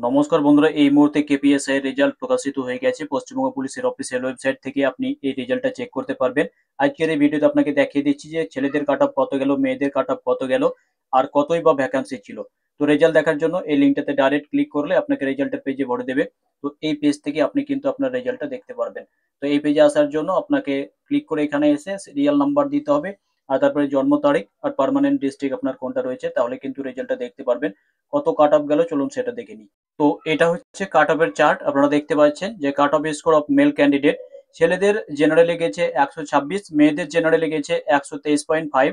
নমস্কার বন্ধুরা, এই মুহূর্তে কেপিএসআই এর রেজাল্ট প্রকাশিত হয়ে গেছে। পশ্চিমবঙ্গ পুলিশের অফিসিয়াল ওয়েবসাইট থেকে আপনি এই রেজাল্টটা চেক করতে পারবেন। আজকের এই ভিডিওতে আপনাকে দেখিয়ে দিচ্ছি যে ছেলেদের কাট অফ কত গেল, মেয়েদের কাট অফ কত গেল, আর কতই বা ভ্যাকান্সি ছিল। তো রেজাল্ট দেখার জন্য এই লিঙ্কটাতে ডাইরেক্ট ক্লিক করলে আপনাকে রেজাল্টের পেজে ভরে দেবে। তো এই পেজ থেকে আপনি কিন্তু আপনার রেজাল্টটা দেখতে পারবেন। তো এই পেজে আসার জন্য আপনাকে ক্লিক করে এখানে এসে সিরিয়াল নাম্বার দিতে হবে, আর তারপরে জন্ম তারিখ আর পার্মানেন্ট ডিস্ট্রিক্ট আপনার কোনটা রয়েছে, তাহলে কিন্তু রেজাল্টটা দেখতে পারবেন। কত কাট অফ গেল চলুন সেটা দেখে নিই। তো এটা হচ্ছে কাট অফের চার্ট। আপনারা দেখতে পাচ্ছেন যে cut off score of male candidate, ছেলেদের জেনারেলে গেছে 126, মেয়েদের জেনারেলে গেছে 123.5,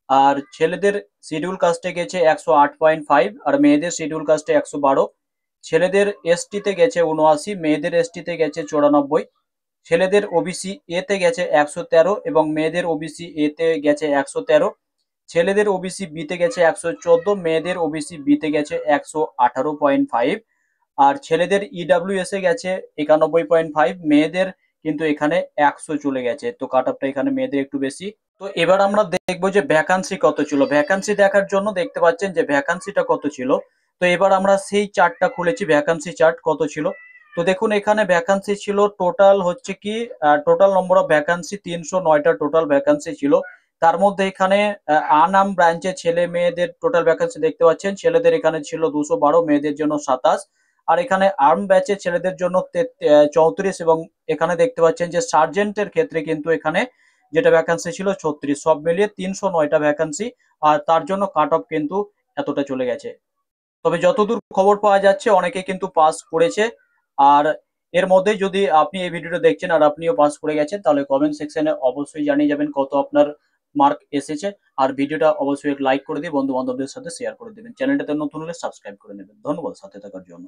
আর ছেলেদের শিডিউল কাস্টে গেছে 108.5 আর মেয়েদের শিডিউল কাস্টে 112। ছেলেদের এসটিতে গেছে 79, মেয়েদের এসটিতে গেছে 94। ছেলেদের ওবিসি এতে গেছে 113 এবং মেয়েদের ওবিসি এতে গেছে 113। ছেলেদের ওবিসি বিতে গেছে 114, মেয়েদের ওবিসি বিতে গেছে 118.5। আর ছেলেদের ইডাব্লিউএস এ গেছে 91.5, মেয়েদের কিন্তু এখানে 100 চলে গেছে। তো কাট অফটা এখানে মেয়েদের একটু বেশি। তো এবার আমরা দেখবো যে ভ্যাকান্সি কত ছিল। ভ্যাকান্সি দেখার জন্য দেখতে পাচ্ছেন যে ভ্যাকান্সিটা কত ছিল। তো এবার আমরা সেই চার্টটা খুলেছি, ভ্যাকান্সি চার্ট কত ছিল। তো দেখুন এখানে ভ্যাকান্সি ছিল টোটাল হচ্ছে কি, টোটাল নম্বর অফ ভ্যাকান্সি 309টা টোটাল ভ্যাকান্সি ছিল। তার মধ্যে এখানে আনাম ব্রাঞ্চে ছেলে মেয়েদের টোটাল ভ্যাকান্সি দেখতে পাচ্ছেন। ছেলেদের এখানে ছিল 212, মেয়েদের জন্য 27। আর এখানে আর্ম ব্যাচে ছেলেদের জন্য 34 এবং এখানে দেখতে পাচ্ছেন যে সার্জেন্টের ক্ষেত্রে কিন্তু এখানে যেটা ভ্যাকান্সি ছিল 36। সব মিলিয়ে 309টা ভ্যাকান্সি, আর তার জন্য কাট অফ কিন্তু এতটা চলে গেছে। তবে যতদূর খবর পাওয়া যাচ্ছে অনেকে কিন্তু পাস করেছে। আর এর মধ্যে যদি আপনি এই ভিডিওটা দেখছেন আর আপনিও পাস করে গেছেন, তাহলে কমেন্ট সেকশনে অবশ্যই জানিয়ে যাবেন কত আপনার মার্ক এসেছে। আর ভিডিওটা অবশ্যই লাইক করে দিয়ে বন্ধু বান্ধবদের সাথে শেয়ার করে দেবেন। চ্যানেলটাতে নতুন হলে সাবস্ক্রাইব করে নেবেন। ধন্যবাদ সাথে থাকার জন্য।